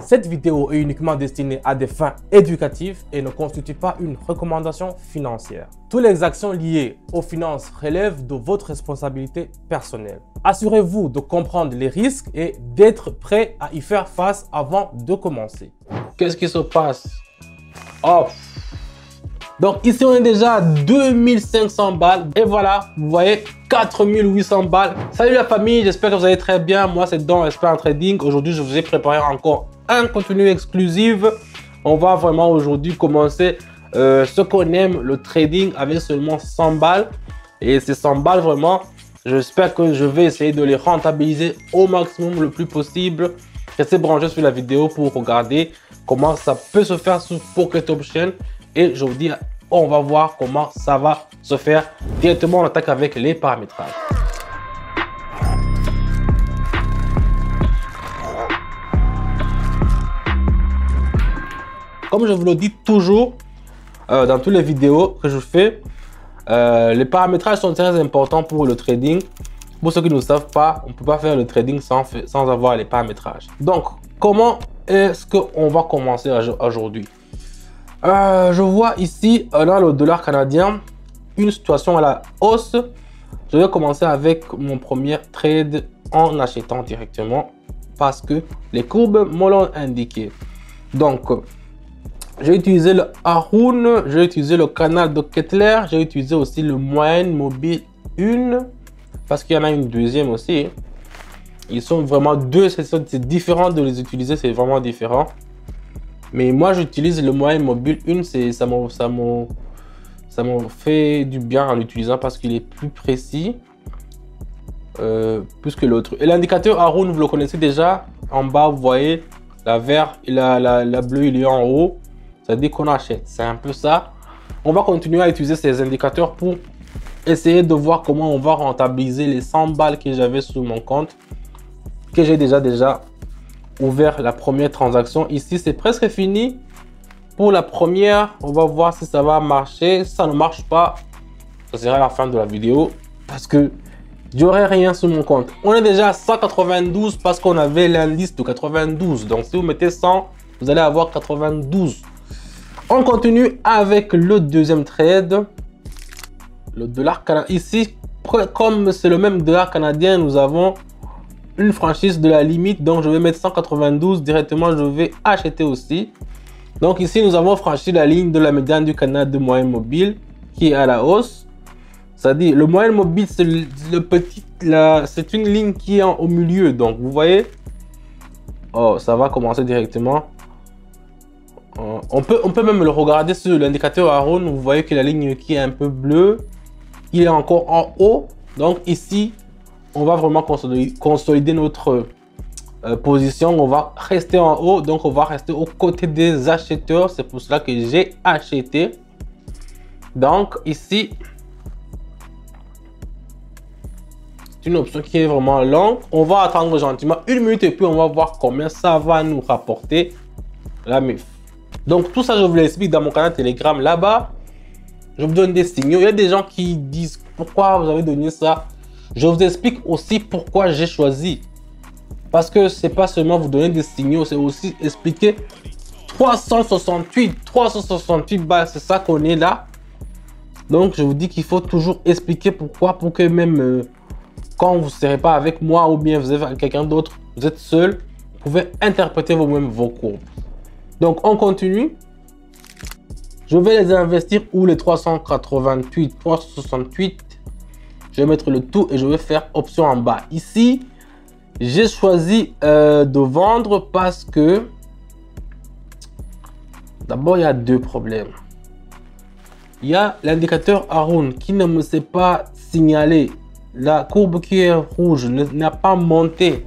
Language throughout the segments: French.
Cette vidéo est uniquement destinée à des fins éducatives et ne constitue pas une recommandation financière. Toutes les actions liées aux finances relèvent de votre responsabilité personnelle. Assurez-vous de comprendre les risques et d'être prêt à y faire face avant de commencer. Qu'est-ce qui se passe? Donc ici, on est déjà à 2500 balles. Et voilà, vous voyez, 4800 balles. Salut la famille, j'espère que vous allez très bien. Moi, c'est Don Expert en Trading. Aujourd'hui, je vous ai préparé encore un contenu exclusif. On va vraiment aujourd'hui commencer ce qu'on aime, le trading, avec seulement 100 balles. Et ces 100 balles, vraiment, j'espère que je vais essayer de les rentabiliser au maximum le plus possible. Restez branchés sur la vidéo pour regarder comment ça peut se faire sur Pocket Option. Et je vous dis, on va voir comment ça va se faire. Directement, on attaque avec les paramétrages. Comme je vous le dis toujours dans toutes les vidéos que je fais, les paramétrages sont très importants pour le trading. Pour ceux qui ne savent pas, on ne peut pas faire le trading sans avoir les paramétrages. Donc, comment est-ce qu'on va commencer aujourd'hui? Je vois ici, dans le dollar canadien, une situation à la hausse. Je vais commencer avec mon premier trade en achetant directement parce que les courbes me l'ont indiqué. Donc, j'ai utilisé le Haroon, j'ai utilisé le canal de Kettler, j'ai utilisé aussi le moyenne mobile 1 parce qu'il y en a une deuxième aussi. Ils sont vraiment deux, c'est différent de les utiliser, c'est vraiment différent. Mais moi, j'utilise le moyen mobile 1, ça me fait du bien en l'utilisant parce qu'il est plus précis plus que l'autre. Et l'indicateur Haroon, vous le connaissez déjà. En bas, vous voyez, la verte et la bleue, il est en haut. Ça dit qu'on achète. C'est un peu ça. On va continuer à utiliser ces indicateurs pour essayer de voir comment on va rentabiliser les 100 balles que j'avais sur mon compte, que j'ai déjà ouvert la première transaction. Ici, c'est presque fini pour la première. On va voir si ça va marcher. Si ça ne marche pas, ça sera la fin de la vidéo parce que j'aurai rien sur mon compte. On est déjà à 192 parce qu'on avait l'indice de 92. Donc, si vous mettez 100, vous allez avoir 92. On continue avec le deuxième trade. Le dollar canadien. Ici, comme c'est le même dollar canadien, nous avons une franchise de la limite, donc je vais mettre 192 directement. Je vais acheter aussi. Donc ici nous avons franchi la ligne de la médiane du canal de moyenne mobile qui est à la hausse. C'est-à-dire le moyenne mobile, c'est c'est une ligne qui est au milieu. Donc vous voyez, ça va commencer directement. On peut même le regarder sur l'indicateur Haroon. Vous voyez que la ligne qui est un peu bleue, il est encore en haut. Donc ici, on va vraiment consolider notre position. On va rester en haut, donc on va rester aux côtés des acheteurs. C'est pour cela que j'ai acheté. Donc ici, c'est une option qui est vraiment longue. On va attendre gentiment 1 minute et puis on va voir combien ça va nous rapporter la MIF. Donc tout ça, je vous l'explique dans mon canal Telegram. Là-bas, je vous donne des signaux. Il y a des gens qui disent pourquoi vous avez donné ça. Je vous explique aussi pourquoi j'ai choisi. Parce que c'est pas seulement vous donner des signaux, c'est aussi expliquer 368 balles, c'est ça qu'on est là. Donc je vous dis qu'il faut toujours expliquer pourquoi, pour que même quand vous ne serez pas avec moi ou bien vous êtes avec quelqu'un d'autre, vous êtes seul, vous pouvez interpréter vous-même vos courbes. Donc on continue. Je vais les investir où les 368, 368. Je vais mettre le tout et je vais faire option en bas. Ici, j'ai choisi de vendre parce que d'abord, il y a deux problèmes. Il y a l'indicateur Haroon qui ne me sait pas signaler. La courbe qui est rouge n'a pas monté.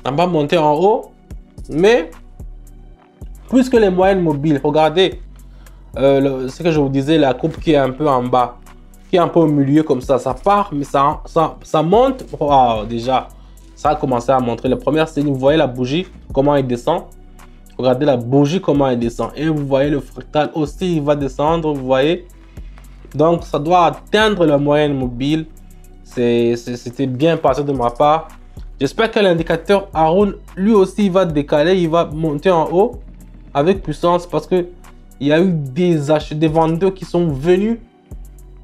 N'a pas monté en haut. Mais plus que les moyennes mobiles, regardez ce que je vous disais, la courbe qui est un peu en bas, qui est un peu au milieu comme ça part, mais ça monte. Déjà, ça a commencé à montrer la première signe. Vous voyez la bougie, comment elle descend. Regardez la bougie, comment elle descend. Et vous voyez le fractal aussi, il va descendre, vous voyez. Donc, ça doit atteindre la moyenne mobile. C'était bien passé de ma part. J'espère que l'indicateur Haroun, lui aussi, il va décaler, il va monter en haut avec puissance parce que il y a eu des vendeurs qui sont venus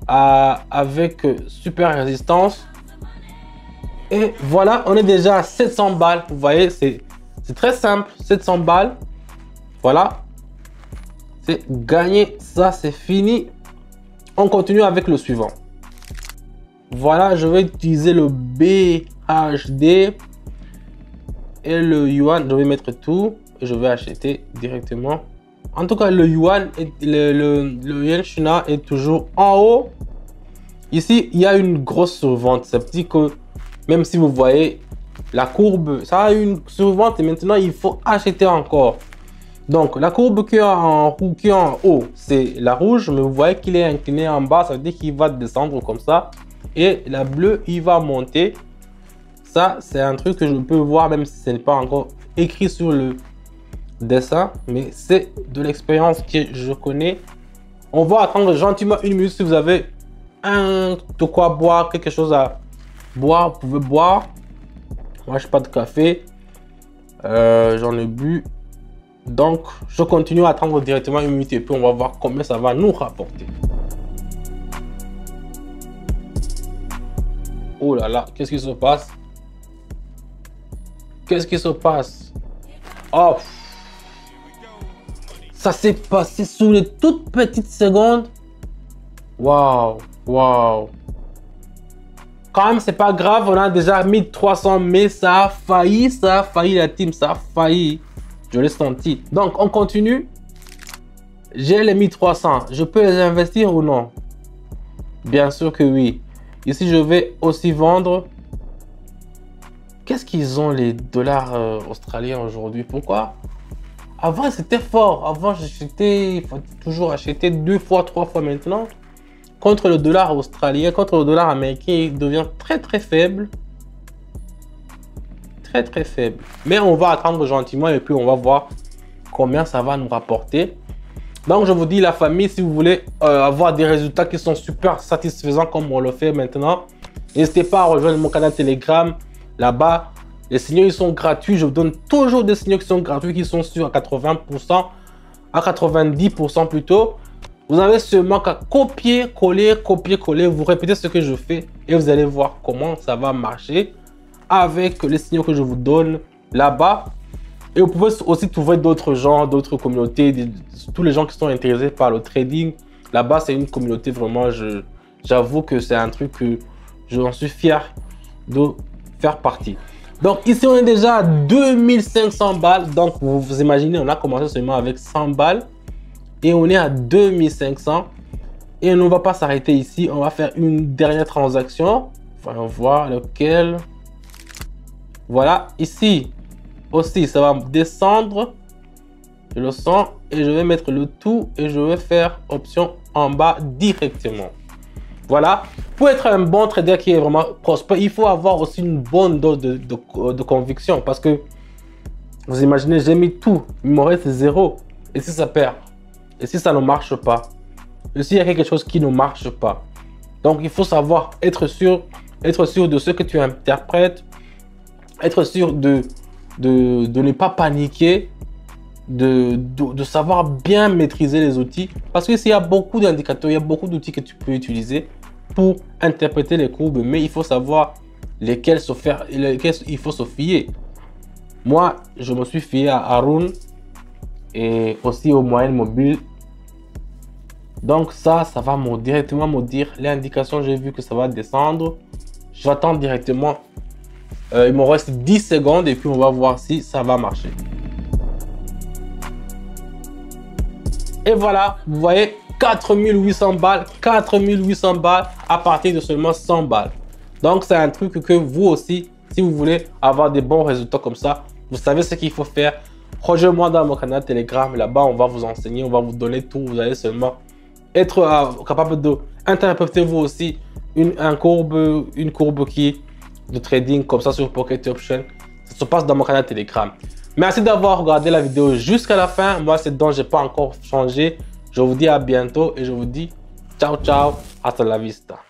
avec super résistance. Et voilà, on est déjà à 700 balles. Vous voyez, c'est très simple. 700 balles. Voilà. C'est gagné. Ça, c'est fini. On continue avec le suivant. Voilà, je vais utiliser le BHD et le yuan. Je vais mettre tout et je vais acheter directement. En tout cas, le yuan et le yen chinois est toujours en haut. Ici, il y a une grosse survente. Ça veut dire que même si vous voyez la courbe, ça a une survente et maintenant il faut acheter encore. Donc la courbe qui est en haut, c'est la rouge, mais vous voyez qu'il est incliné en bas, ça veut dire qu'il va descendre comme ça. Et la bleue, il va monter. Ça, c'est un truc que je peux voir même si ce n'est pas encore écrit sur le dessin, mais c'est de l'expérience que je connais. On va attendre gentiment une minute. Si vous avez de quoi boire, quelque chose à boire, vous pouvez boire. Moi, je n'ai pas de café. J'en ai bu. Donc, je continue à attendre directement une minute et puis on va voir combien ça va nous rapporter. Oh là là, qu'est-ce qui se passe? Qu'est-ce qui se passe? Oh! Ça s'est passé sous les toutes petites secondes. Waouh! Waouh! Quand même, c'est pas grave, on a déjà 1300, mais ça a failli la team, ça a failli. Je l'ai senti. Donc, on continue. J'ai les 1300. Je peux les investir ou non? Bien sûr que oui. Ici, je vais aussi vendre. Qu'est-ce qu'ils ont les dollars australiens aujourd'hui? Pourquoi? Avant, c'était fort. Avant, il faut toujours acheter 2 fois, 3 fois maintenant. Contre le dollar australien, contre le dollar américain, il devient très très faible. Très faible. Mais on va attendre gentiment et puis on va voir combien ça va nous rapporter. Donc je vous dis la famille, si vous voulez avoir des résultats qui sont super satisfaisants comme on le fait maintenant, n'hésitez pas à rejoindre mon canal Telegram. Là-bas, les signaux ils sont gratuits. Je vous donne toujours des signaux qui sont gratuits, qui sont sûrs à 80%, à 90% plutôt. Vous avez seulement qu'à copier, coller, vous répétez ce que je fais et vous allez voir comment ça va marcher avec les signaux que je vous donne là-bas. Et vous pouvez aussi trouver d'autres gens, d'autres communautés, tous les gens qui sont intéressés par le trading. Là-bas, c'est une communauté vraiment, j'avoue que c'est un truc que j'en suis fier de faire partie. Donc ici, on est déjà à 2500 balles. Donc vous imaginez, on a commencé seulement avec 100 balles. Et on est à 2500. Et on ne va pas s'arrêter ici. On va faire une dernière transaction. Voyons voir lequel. Voilà, ici aussi, ça va descendre. Je le sens. Et je vais mettre le tout. Et je vais faire option en bas directement. Voilà. Pour être un bon trader qui est vraiment prospère, il faut avoir aussi une bonne dose de conviction. Parce que, vous imaginez, j'ai mis tout. Il me reste 0. Et si ça perd? Et si ça ne marche pas? Et s'il y a quelque chose qui ne marche pas? Donc, il faut savoir être sûr de ce que tu interprètes, être sûr de ne pas paniquer, de savoir bien maîtriser les outils. Parce que s'il y a beaucoup d'indicateurs, il y a beaucoup d'outils que tu peux utiliser pour interpréter les courbes, mais il faut savoir lesquels il faut se fier. Moi, je me suis fié à Haroun et aussi aux moyennes mobiles. Donc ça va directement me dire les indications. J'ai vu que ça va descendre. J'attends directement. Il me reste 10 secondes et puis on va voir si ça va marcher. Et voilà, vous voyez 4800 balles, 4800 balles à partir de seulement 100 balles. Donc c'est un truc que vous aussi, si vous voulez avoir des bons résultats comme ça, vous savez ce qu'il faut faire. Rejoignez-moi dans mon canal Telegram. Là-bas, on va vous enseigner, on va vous donner tout. Vous allez seulement être capable d'interpréter vous aussi une courbe de trading comme ça sur Pocket Option. Ça se passe dans mon canal Telegram. Merci d'avoir regardé la vidéo jusqu'à la fin. Moi, c'est donc j'ai pas encore changé. Je vous dis à bientôt et je vous dis ciao, ciao, hasta la vista.